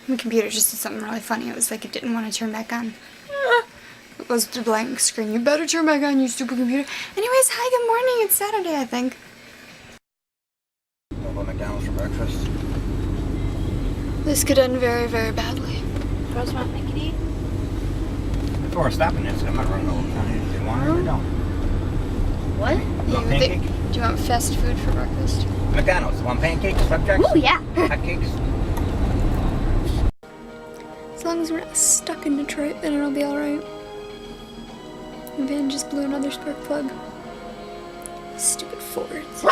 My computer just did something really funny. It was like it didn't want to turn back on. It was the blank screen. You better turn back on, you stupid computer. Anyways, hi, good morning. It's Saturday, I think. We'll go to McDonald's for breakfast. This could end very, very badly. Girls want make it eat? Before we're stopping this, I'm not running all the time. Do you want it or don't? What? You want pancake? Do you want fast food for breakfast? McDonald's. Want pancakes, flapjacks? Oh yeah. Hotcakes? As long as we're not stuck in Detroit, then it'll be alright. The van just blew another spark plug. Stupid Fords.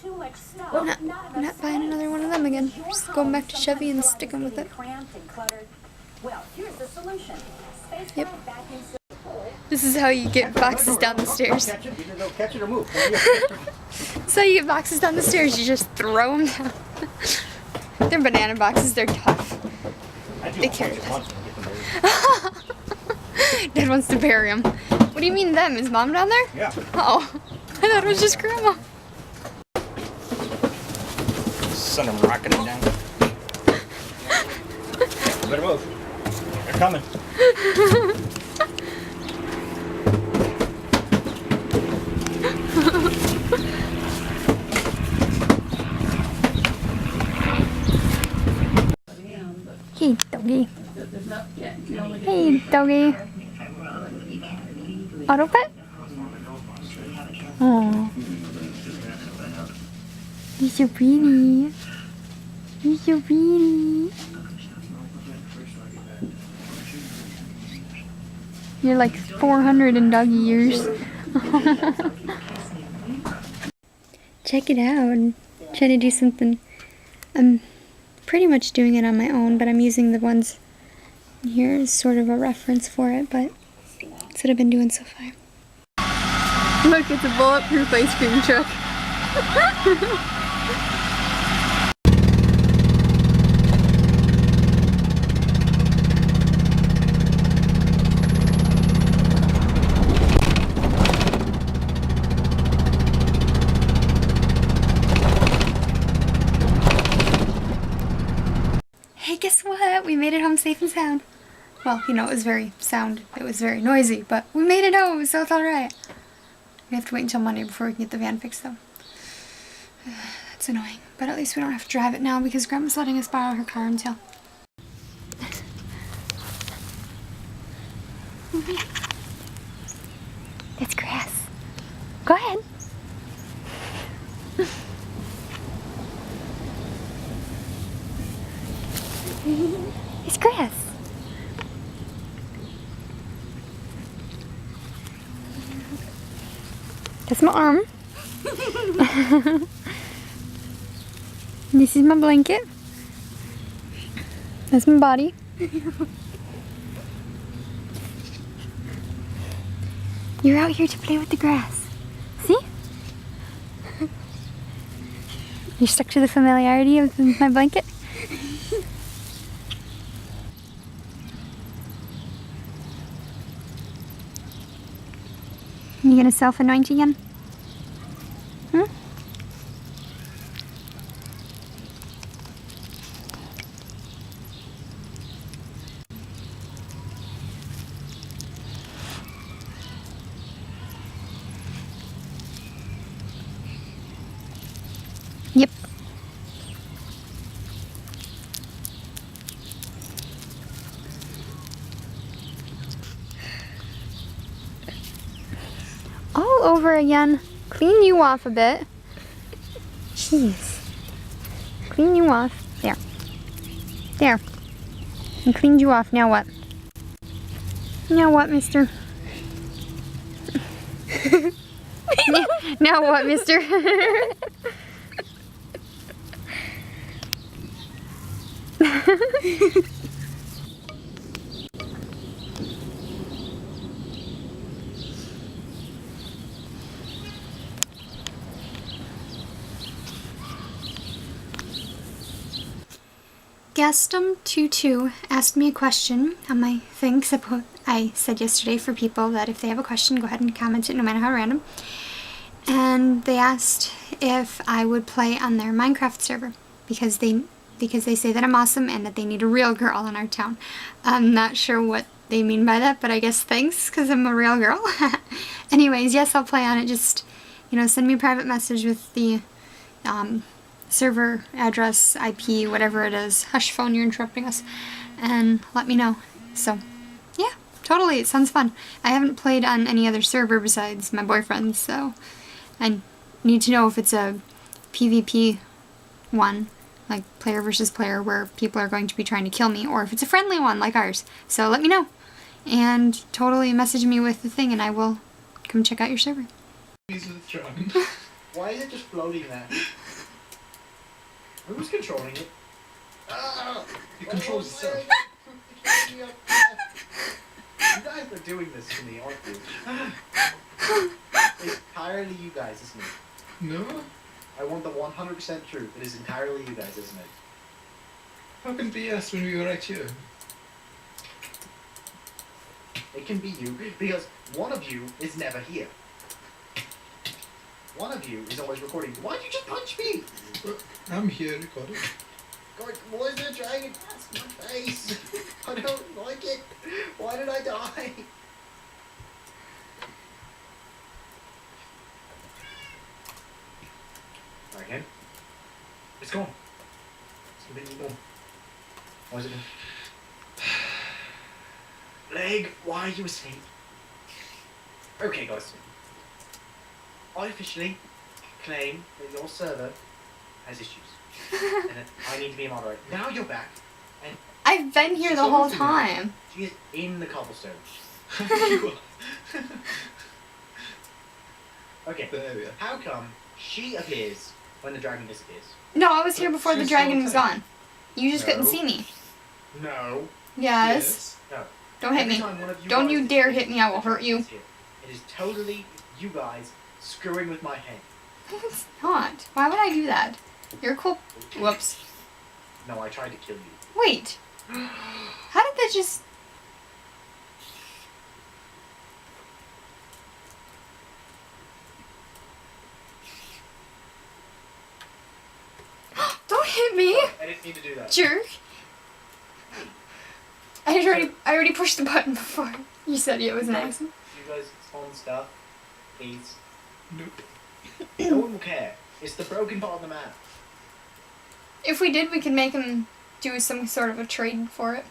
Too much snow. I'm not buying another one of them again. Just going back to Chevy and sticking with it. Well, here's the solution. Yep. This is how you get boxes down the stairs. Catch it, either they'll catch it or move. So you get boxes down the stairs, you just throw them down. They're banana boxes, they're tough. They carry them. Dad wants to bury them. What do you mean them? Is Mom down there? Yeah. Oh, I thought it was just Grandma. Send them rocketing down. Better move. They're coming. Hey, doggy. Hey, doggy. Auto pet? Oh. You're so pretty. You're so pretty. You're like 400 in doggy years. Check it out. I'm trying to do something. I'm pretty much doing it on my own, but I'm using the ones here as sort of a reference for it, but that's what I've been doing so far. Look, it's a bulletproof ice cream truck. Hey, guess what? We made it home safe and sound. Well, you know, it was very noisy, but we made it home, so it's alright. We have to wait until Monday before we can get the van fixed, though. That's annoying, but at least we don't have to drive it now because Grandma's letting us borrow her car until... That's grass. Go ahead. It's grass. That's my arm. This is my blanket. That's my body. You're out here to play with the grass. See? You're stuck to the familiarity of my blanket? You gonna self-anoint again? Hmm? Yep. All over again. Clean you off a bit. Jeez. Clean you off. There. There. And cleaned you off. Now what? Now what, mister? Now what, mister? Gastum22 asked me a question on my thing, except I said yesterday for people that if they have a question, go ahead and comment it no matter how random. And they asked if I would play on their Minecraft server, because they because they say that I'm awesome and that they need a real girl in our town. I'm not sure what they mean by that, but I guess thanks, because I'm a real girl. Anyways, yes, I'll play on it. Just, you know, send me a private message with the server address, IP, whatever it is. Hush phone, you're interrupting us. And let me know. So, yeah, totally, it sounds fun. I haven't played on any other server besides my boyfriend's, so I need to know if it's a PvP one, like player versus player, where people are going to be trying to kill me, or if it's a friendly one like ours. So let me know. And totally message me with the thing and I will come check out your server. Why is it just floating there? Who's controlling it? It controls itself. You guys are doing this to me, aren't you? It's entirely you guys, isn't it? No? I want the 100% truth. It is entirely you guys, isn't it? How can it be us when we were right here? It can be you, because one of you is never here. One of you is always recording. Why'd you just punch me? Well, I'm here recording. God, why is there a dragon past my face? I don't like it. Why did I die? Alright, again. It's gone. It's completely gone. Why is it gone? Leg, why are you asleep? Okay, guys. I officially claim that your server has issues. And that I need to be a moderator. Now you're back. And I've been here the whole time. she is in the cobblestone. You are. Okay. There we are. How come she appears when the dragon disappears? No, I was here before the She's dragon still was attacked. gone. You just couldn't No. see me. No. Yes. No. Don't hit Every me. time one of Don't guys you dare is hit me, I will hurt you. here. It is totally you guys screwing with my head. It's not. Why would I do that? You're cool. Whoops. No, I tried to kill you. Wait. How did that just... Don't hit me, I didn't need to do that. jerk. I already pushed the button before. You said it was an accident. You guys spawn stuff, please. Nope. No one will care. It's the broken part of the map. If we did, we could make him do some sort of a trade for it.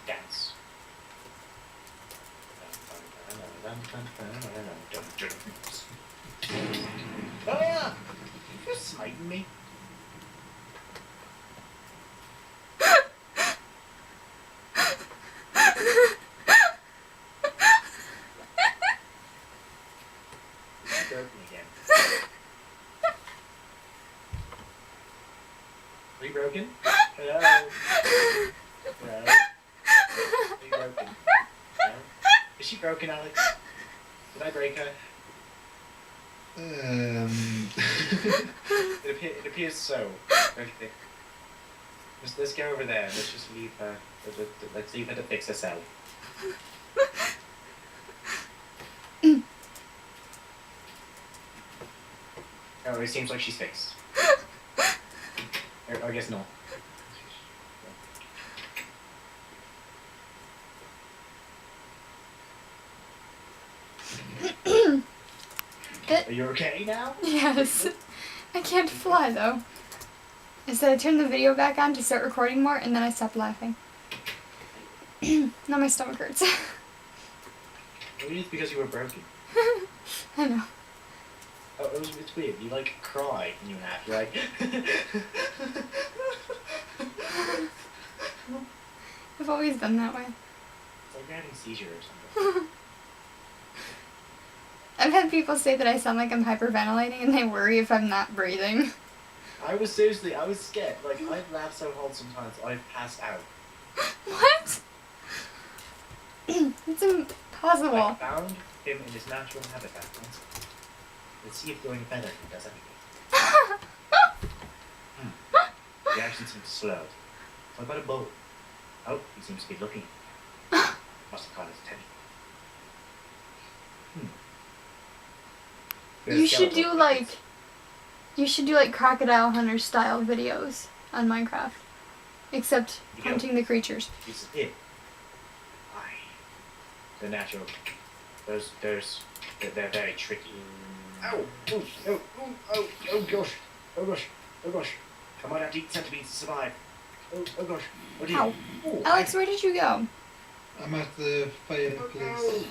Dance. Oh yeah! You're smiting me. You broke me again. Are you broken? Hello? Hello? Are you broken? No? Is she broken, Alex? Did I break her? It appears so. Okay. Let's go over there. Let's just leave her. Let's leave her to fix herself. Oh, it seems like she's fixed. I guess not. Are you okay now? Yes. I can't fly though. Instead, I turned the video back on to start recording more, and then I stopped laughing. Now my stomach hurts. Maybe it's because you were broken. I know. Oh, it's weird. You like cry when you laugh. You're like. I've always done that way. It's like you're having a seizure or something. I've had people say that I sound like I'm hyperventilating, and they worry if I'm not breathing. I was scared. Like, I've laughed so hard sometimes, I've passed out. What? It's impossible. I found him in his natural habitat. Let's see if going better he does anything. The action seems slowed. What about a bull? Oh, he seems to be looking. Must have caught his attention. You should do like Crocodile Hunter style videos on Minecraft. Except hunting the creatures. This is it. The natural. They're very tricky. Ow! Oh, oh, oh, oh, oh gosh. Oh gosh. Oh gosh. Come on, I have to eat centipedes to survive. Oh, oh gosh. Oh dear. Ow. Oh, Alex, where did you go? I'm at the fireplace.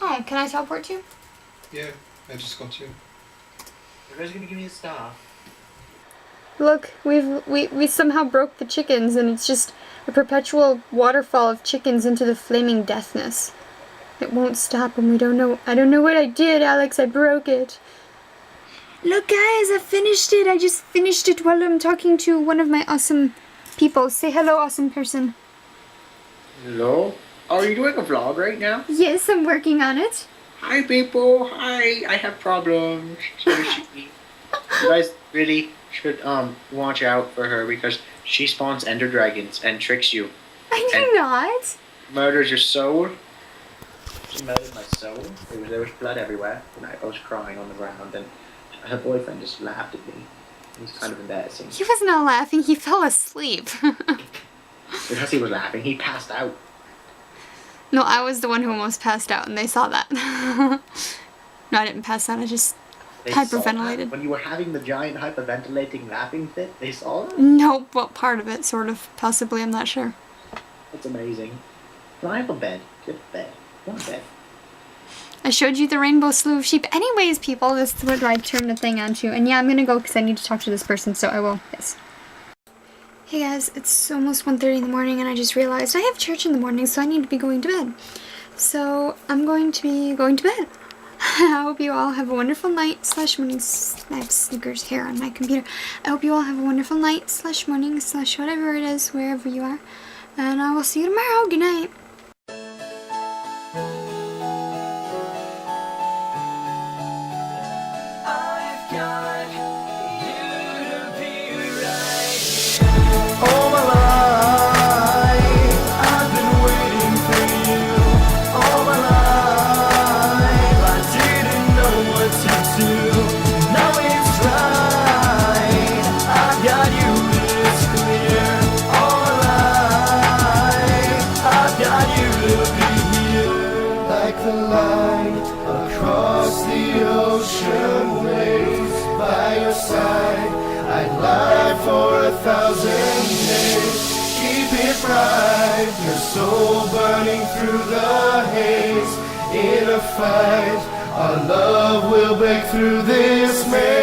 Oh, can I teleport to you? Yeah, I just got you. You guys are gonna give me a star. Look, we somehow broke the chickens, and it's just a perpetual waterfall of chickens into the flaming deathness. It won't stop, and I don't know what I did, Alex. I broke it. Look, guys, I finished it. I just finished it while I'm talking to one of my awesome people. Say hello, awesome person. Hello? Are you doing a vlog right now? Yes, I'm working on it. Hi people, hi, I have problems. So you guys really should watch out for her because she spawns ender dragons and tricks you. I do And not. murders your soul. She murdered my soul. There was blood everywhere and I was crying on the ground and her boyfriend just laughed at me. It was kind of embarrassing. He was not laughing, he fell asleep. Because he was laughing, he passed out. No, I was the one who almost passed out, and they saw that. No, I didn't pass out, I just They saw that hyperventilated. when you were having the giant hyperventilating laughing fit, they saw it? Nope, well, part of it, sort of. Possibly, I'm not sure. That's amazing. Can I have a bed? Get a bed. I want a bed. I showed you the rainbow slew of sheep. Anyways, people, this is what I turned the thing onto. And yeah, I'm gonna go because I need to talk to this person, so I will. Yes. Hey guys, it's almost 1:30 in the morning and I just realized I have church in the morning, so I need to be going to bed. So I'm going to be going to bed. I hope you all have a wonderful night / morning. I have Snickers hair on my computer. I hope you all have a wonderful night / morning / whatever it is, wherever you are. And I will see you tomorrow. Good night. All my life, I've been waiting for you. All my life, I didn't know what to do. Now it's right, I've got you, it's clear. All my life, I've got you to be here. Like the light across the ocean waves, by your side I'd lie for 1,000 days. Keep it bright, your soul burning through the haze. In a fight, our love will break through this maze.